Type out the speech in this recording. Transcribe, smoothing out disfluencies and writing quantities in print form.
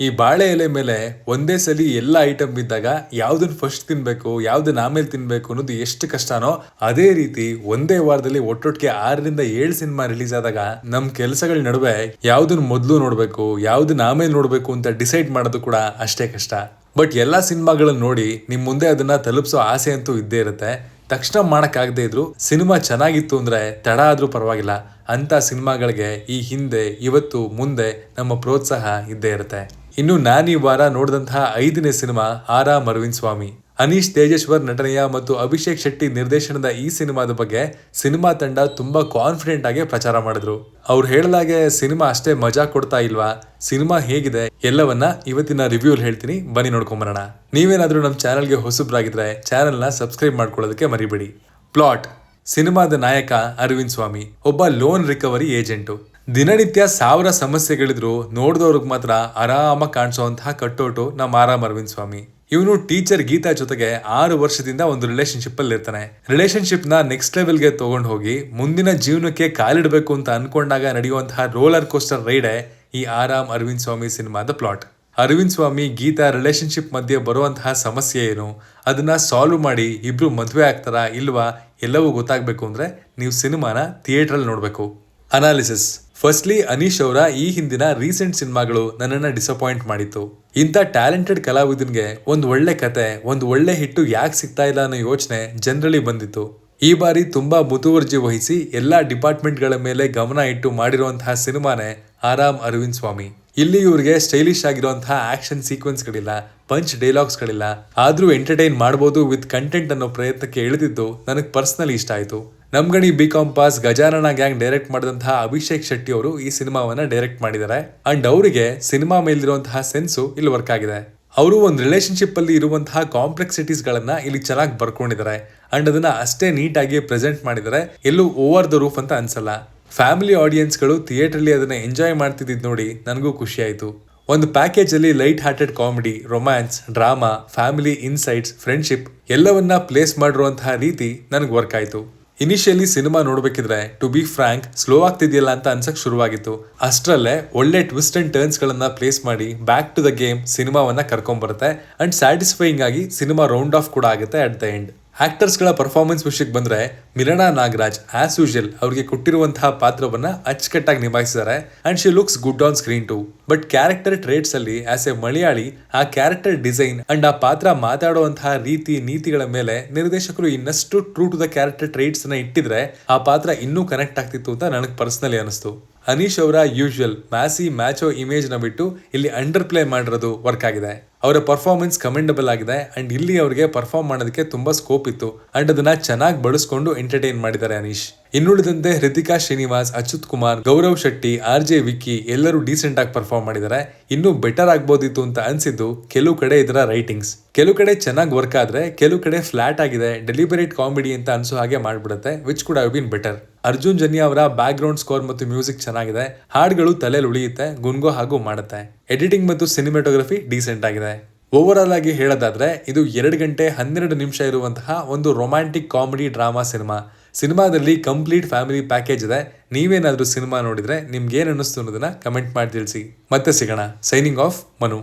ಈ ಬಾಳೆ ಎಲೆ ಮೇಲೆ ಒಂದೇ ಸಲಿ ಎಲ್ಲ ಐಟಮ್ ಬಿದ್ದಾಗ ಯಾವ್ದನ್ನ ಫಸ್ಟ್ ತಿನ್ಬೇಕು ಯಾವ್ದನ್ನ ಆಮೇಲೆ ತಿನ್ಬೇಕು ಅನ್ನೋದು ಎಷ್ಟು ಕಷ್ಟನೋ ಅದೇ ರೀತಿ ಒಂದೇ ವಾರದಲ್ಲಿ ಒಟ್ಟೊಟ್ಟಿಗೆ 6 ರಿಂದ 7 ಸಿನಿಮಾ ರಿಲೀಸ್ ಆದಾಗ ನಮ್ ಕೆಲಸಗಳ ನಡುವೆ ಯಾವ್ದನ್ನ ಮೊದಲು ನೋಡ್ಬೇಕು ಯಾವ್ದನ್ನ ಆಮೇಲೆ ನೋಡ್ಬೇಕು ಅಂತ ಡಿಸೈಡ್ ಮಾಡೋದು ಕೂಡ ಅಷ್ಟೇ ಕಷ್ಟ. ಬಟ್ ಎಲ್ಲಾ ಸಿನಿಮಾಗಳನ್ನ ನೋಡಿ ನಿಮ್ ಮುಂದೆ ಅದನ್ನ ತಲುಪಿಸೋ ಆಸೆ ಅಂತೂ ಇದ್ದೇ ಇರುತ್ತೆ. ತಕ್ಷಣ ಮಾಡಕ್ಕಾಗದೇ ಇದ್ರು ಸಿನಿಮಾ ಚೆನ್ನಾಗಿತ್ತು ಅಂದ್ರೆ ತಡ ಆದ್ರೂ ಪರವಾಗಿಲ್ಲ ಅಂತ ಸಿನಿಮಾಗಳಿಗೆ ಈ ಹಿಂದೆ ಇವತ್ತು ಮುಂದೆ ನಮ್ಮ ಪ್ರೋತ್ಸಾಹ ಇದ್ದೇ ಇರುತ್ತೆ. ಇನ್ನು ನಾನೀ ವಾರ ನೋಡಿದಂತಹ 5ನೇ ಸಿನಿಮಾ ಆರಾಮ್ ಅರವಿಂದ್ ಸ್ವಾಮಿ. ಅನೀಶ್ ತೇಜೇಶ್ವರ್ ನಟನೆಯ ಮತ್ತು ಅಭಿಷೇಕ್ ಶೆಟ್ಟಿ ನಿರ್ದೇಶನದ ಈ ಸಿನಿಮಾದ ಬಗ್ಗೆ ಸಿನಿಮಾ ತಂಡ ತುಂಬಾ ಕಾನ್ಫಿಡೆಂಟ್ ಆಗಿ ಪ್ರಚಾರ ಮಾಡಿದ್ರು. ಅವ್ರು ಹೇಳಿದಾಗೆ ಸಿನಿಮಾ ಅಷ್ಟೇ ಮಜಾ ಕೊಡ್ತಾ ಇಲ್ವಾ, ಸಿನಿಮಾ ಹೇಗಿದೆ ಎಲ್ಲವನ್ನ ಇವತ್ತಿನ ರಿವ್ಯೂ ಹೇಳ್ತೀನಿ, ಬನ್ನಿ ನೋಡ್ಕೊಂಬರೋಣ. ನೀವೇನಾದ್ರೂ ನಮ್ಮ ಚಾನೆಲ್ಗೆ ಹೊಸಬ್ರಾಗಿದ್ರೆ ಚಾನೆಲ್ನ ಸಬ್ಸ್ಕ್ರೈಬ್ ಮಾಡ್ಕೊಳ್ಳೋದಕ್ಕೆ ಮರಿಬೇಡಿ. ಪ್ಲಾಟ್: ಸಿನಿಮಾದ ನಾಯಕ ಅರವಿಂದ್ ಸ್ವಾಮಿ ಒಬ್ಬ ಲೋನ್ ರಿಕವರಿ ಏಜೆಂಟು. ದಿನನಿತ್ಯ 1000 ಸಮಸ್ಯೆಗಳಿದ್ರು ನೋಡಿದವ್ರಿಗೆ ಮಾತ್ರ ಆರಾಮಾಗಿ ಕಾಣಿಸೋಂತಹ ಕಟ್ಟೋಟು ನಮ್ಮ ಆರಾಮ್ ಅರವಿಂದ್ ಸ್ವಾಮಿ. ಇವನು ಟೀಚರ್ ಗೀತಾ ಜೊತೆಗೆ 6 ವರ್ಷದಿಂದ ಒಂದು ರಿಲೇಶನ್ಶಿಪ್ ಅಲ್ಲಿ ಇರ್ತಾನೆ. ರಿಲೇಶನ್ಶಿಪ್ ನ ನೆಕ್ಸ್ಟ್ ಲೆವೆಲ್ಗೆ ತಗೊಂಡು ಹೋಗಿ ಮುಂದಿನ ಜೀವನಕ್ಕೆ ಕಾಲಿಡಬೇಕು ಅಂತ ಅನ್ಕೊಂಡಾಗ ನಡೆಯುವಂತಹ ರೋಲರ್ ಕೋಸ್ಟರ್ ರೈಡೆ ಈ ಆರಾಮ್ ಅರವಿಂದ್ ಸ್ವಾಮಿ ಸಿನಿಮಾದ ಪ್ಲಾಟ್. ಅರವಿಂದ್ ಸ್ವಾಮಿ ಗೀತಾ ರಿಲೇಶನ್ಶಿಪ್ ಮಧ್ಯೆ ಬರುವಂತಹ ಸಮಸ್ಯೆ ಏನು, ಅದನ್ನ ಸಾಲ್ವ್ ಮಾಡಿ ಇಬ್ರು ಮದುವೆ ಆಗ್ತಾರಾ ಇಲ್ವಾ ಎಲ್ಲವೂ ಗೊತ್ತಾಗಬೇಕು ಅಂದ್ರೆ ನೀವು ಸಿನಿಮಾನ ಥಿಯೇಟರ್ ಅಲ್ಲಿ ನೋಡ್ಬೇಕು. ಅನಾಲಿಸಿಸ್: ಫಸ್ಟ್ಲಿ ಅನೀಶ್ ಅವರ ಈ ಹಿಂದಿನ ರೀಸೆಂಟ್ ಸಿನಿಮಾಗಳು ನನ್ನನ್ನ ಡಿಸಪಾಯಿಂಟ್ ಮಾಡಿತ್ತು. ಇಂಥ ಟ್ಯಾಲೆಂಟೆಡ್ ಕಲಾವಿದನ್ಗೆ ಒಂದು ಒಳ್ಳೆ ಕತೆ, ಒಂದು ಒಳ್ಳೆ ಹಿಟ್ಟು ಯಾಕೆ ಸಿಗ್ತಾ ಇಲ್ಲ ಅನ್ನೋ ಯೋಚನೆ ಜನರಲಿ ಬಂದಿತ್ತು. ಈ ಬಾರಿ ತುಂಬಾ ಮುತುವರ್ಜಿ ವಹಿಸಿ ಎಲ್ಲಾ ಡಿಪಾರ್ಟ್ಮೆಂಟ್ಗಳ ಮೇಲೆ ಗಮನ ಇಟ್ಟು ಮಾಡಿರುವಂತಹ ಸಿನಿಮಾನೇ ಆರಾಮ್ ಅರವಿಂದ್ ಸ್ವಾಮಿ. ಇಲ್ಲಿ ಇವ್ರಿಗೆ ಸ್ಟೈಲಿಶ್ ಆಗಿರುವಂತಹ ಆಕ್ಷನ್ ಸೀಕ್ವೆನ್ಸ್ಗಳಿಲ್ಲ, ಪಂಚ್ ಡೈಲಾಗ್ಸ್ಗಳಿಲ್ಲ, ಆದ್ರೂ ಎಂಟರ್ಟೈನ್ ಮಾಡಬಹುದು ವಿತ್ ಕಂಟೆಂಟ್ ಅನ್ನೋ ಪ್ರಯತ್ನಕ್ಕೆ ಇಳಿದಿದ್ದು ನನಗೆ ಪರ್ಸನಲಿ ಇಷ್ಟ ಆಯ್ತು. Namgani BCom pass Gajanana gang direct ಮಾಡಿದಂತಹ ಅಭಿಷೇಕ್ ಶೆಟ್ಟಿ ಅವರು ಈ ಸಿನಿಮಾವನ್ನ ಡೈರೆಕ್ಟ್ ಮಾಡಿದ್ದಾರೆ. ಅಂಡ್ ಅವರಿಗೆ ಸಿನಿಮಾ ಮೇಲಿರುವಂತಹ ಸೆನ್ಸು ಇಲ್ಲಿ ವರ್ಕ್ ಆಗಿದೆ. ಅವರು ಒಂದು ರಿಲೇಶನ್ಶಿಪ್ ಅಲ್ಲಿ ಇರುವಂತಹ ಕಾಂಪ್ಲೆಕ್ಸಿಟೀಸ್ ಗಳನ್ನ ಇಲ್ಲಿ ಚೆನ್ನಾಗಿ ಬರ್ಕೊಂಡಿದ್ದಾರೆ. ಅಂಡ್ ಅದನ್ನ ಅಷ್ಟೇ ನೀಟಾಗಿ ಪ್ರೆಸೆಂಟ್ ಮಾಡಿದ್ದಾರೆ. ಎಲ್ಲೂ ಓವರ್ ದ ರೂಫ್ ಅಂತ ಅನ್ಸಲ್ಲ. ಫ್ಯಾಮಿಲಿ ಆಡಿಯನ್ಸ್ಗಳು ಥಿಯೇಟರ್ ಅಲ್ಲಿ ಅದನ್ನ ಎಂಜಾಯ್ ಮಾಡ್ತಿದ್ದು ನೋಡಿ ನನಗೂ ಖುಷಿ ಆಯ್ತು. ಒಂದು ಪ್ಯಾಕೇಜ್ ಅಲ್ಲಿ light hearted comedy, romance, drama, family insights, friendship ಎಲ್ಲವನ್ನ ಪ್ಲೇಸ್ ಮಾಡಿರುವಂತಹ ರೀತಿ ನನಗೆ ವರ್ಕ್ ಆಯ್ತು. ಇನಿಷಿಯಲಿ ಸಿನಿಮಾ ನೋಡ್ಬೇಕಿದ್ರೆ ಟು ಬಿ ಫ್ರಾಂಕ್ ಸ್ಲೋ ಆಗ್ತಿದೆಯಲ್ಲ ಅಂತ ಅನ್ಸಕ್ ಶುರುವಾಗಿತ್ತು. ಅಷ್ಟರಲ್ಲೇ ಒಳ್ಳೆ ಟ್ವಿಸ್ಟ್ ಅಂಡ್ ಟರ್ನ್ಸ್ ಗಳನ್ನ ಪ್ಲೇಸ್ ಮಾಡಿ ಬ್ಯಾಕ್ ಟು ದ ಗೇಮ್ ಸಿನಿಮಾವನ್ನ ಕರ್ಕೊಂಡ್ ಬರುತ್ತೆ. ಅಂಡ್ ಸ್ಯಾಟಿಸ್ಫೈಯಿಂಗ್ ಆಗಿ ಸಿನಿಮಾ ರೌಂಡ್ ಆಫ್ ಕೂಡ ಆಗುತ್ತೆ ಅಟ್ ದ ಎಂಡ್. ಆಕ್ಟರ್ಸ್ ಗಳ ಪರ್ಫಾರ್ಮೆನ್ಸ್ ವಿಷಯಕ್ಕೆ ಬಂದ್ರೆ ಮಿಲನಾ ನಾಗರಾಜ್ ಆಸ್ ಯೂಶುವಲ್ ಅವ್ರಿಗೆ ಕೊಟ್ಟಿರುವಂತಹ ಪಾತ್ರವನ್ನ ಅಚ್ಚುಕಟ್ಟಾಗಿ ನಿಭಾಯಿಸಿದ್ದಾರೆ. And she looks good on screen too. But character traits ಅಲ್ಲಿ ಆಸ್ ಎ ಮಲಯಾಳಿ ಆ ಕ್ಯಾರೆಕ್ಟರ್ ಡಿಸೈನ್ ಅಂಡ್ ಆ ಪಾತ್ರ ಮಾತಾಡುವಂತಹ ರೀತಿ ನೀತಿಗಳ ಮೇಲೆ ನಿರ್ದೇಶಕರು ಇನ್ನಷ್ಟು true to the character traits ನ ಇಟ್ಟಿದ್ರೆ ಆ ಪಾತ್ರ ಇನ್ನೂ ಕನೆಕ್ಟ್ ಆಗ್ತಿತ್ತು ಅಂತ ನನಗೆ ಪರ್ಸನಲಿ ಅನಿಸ್ತು. ಅನೀಶ್ ಅವರ ಯೂಶುವಲ್ ಮ್ಯಾಸಿ ಮ್ಯಾಚೋ ಇಮೇಜ್ ನ ಬಿಟ್ಟು ಇಲ್ಲಿ ಅಂಡರ್ ಪ್ಲೇ ಮಾಡಿರೋದು ವರ್ಕ್ ಆಗಿದೆ. ಅವರ ಪರ್ಫಾರ್ಮೆನ್ಸ್ ಕಮೆಂಡಬಲ್ ಆಗಿದೆ. ಅಂಡ್ ಇಲ್ಲಿ ಅವರಿಗೆ ಪರ್ಫಾರ್ಮ್ ಮಾಡೋದಕ್ಕೆ ತುಂಬಾ ಸ್ಕೋಪ್ ಇತ್ತು. ಅಂಡ್ ಅದನ್ನ ಚೆನ್ನಾಗಿ ಬಳಸ್ಕೊಂಡು ಎಂಟರ್ಟೈನ್ ಮಾಡಿದ್ದಾರೆ ಅನೀಶ್. ಇನ್ನುಳಿದಂತೆ ಹೃತಿಕಾ ಶ್ರೀನಿವಾಸ್, ಅಚ್ಯುತ್ ಕುಮಾರ್, ಗೌರವ್ ಶೆಟ್ಟಿ, RJ ವಿಕ್ಕಿ ಎಲ್ಲರೂ ಡೀಸೆಂಟ್ ಆಗಿ ಪರ್ಫಾರ್ಮ್ ಮಾಡಿದ್ದಾರೆ. ಇನ್ನೂ ಬೆಟರ್ ಆಗ್ಬೋದಿತ್ತು ಅಂತ ಅನ್ಸಿದ್ದು ಕೆಲವು ಕಡೆ ಇದರ ರೈಟಿಂಗ್ಸ್. ಕೆಲವು ಕಡೆ ಚೆನ್ನಾಗಿ ವರ್ಕ್ ಆದ್ರೆ ಕೆಲವು ಕಡೆ ಫ್ಲಾಟ್ ಆಗಿದೆ, ಡೆಲಿಬರೇಟ್ ಕಾಮಿಡಿ ಅಂತ ಅನ್ಸೋ ಹಾಗೆ ಮಾಡ್ಬಿಡುತ್ತೆ, which could have been better. Arjun Janya ಅವರ ಬ್ಯಾಕ್ ಗ್ರೌಂಡ್ ಸ್ಕೋರ್ ಮತ್ತು ಮ್ಯೂಸಿಕ್ ಚೆನ್ನಾಗಿದೆ. ಹಾಡುಗಳು ತಲೆಯಲ್ಲಿ ಉಳಿಯುತ್ತೆ, ಗುನ್ಗೋ ಹಾಗೂ ಮಾಡುತ್ತೆ. ಎಡಿಟಿಂಗ್ ಮತ್ತು ಸಿನಿಮಾಟೋಗ್ರಫಿ ಡೀಸೆಂಟ್ ಆಗಿದೆ. ಓವರ್ ಆಲ್ ಆಗಿ ಹೇಳೋದಾದ್ರೆ ಇದು 2 ಗಂಟೆ 12 ನಿಮಿಷ ಇರುವಂತಹ ಒಂದು ರೊಮ್ಯಾಂಟಿಕ್ ಕಾಮಿಡಿ ಡ್ರಾಮಾ ಸಿನಿಮಾ. ಸಿನಿಮಾದಲ್ಲಿ ಕಂಪ್ಲೀಟ್ ಫ್ಯಾಮಿಲಿ ಪ್ಯಾಕೇಜ್ ಇದೆ. ನೀವೇನಾದ್ರೂ ಸಿನಿಮಾ ನೋಡಿದ್ರೆ ನಿಮ್ಗೆ ಏನ್ ಅನ್ನಿಸ್ತು ಅನ್ನೋದನ್ನ ಕಮೆಂಟ್ ಮಾಡಿ ತಿಳಿಸಿ. ಮತ್ತೆ ಸಿಗೋಣ. Signing off, Manu.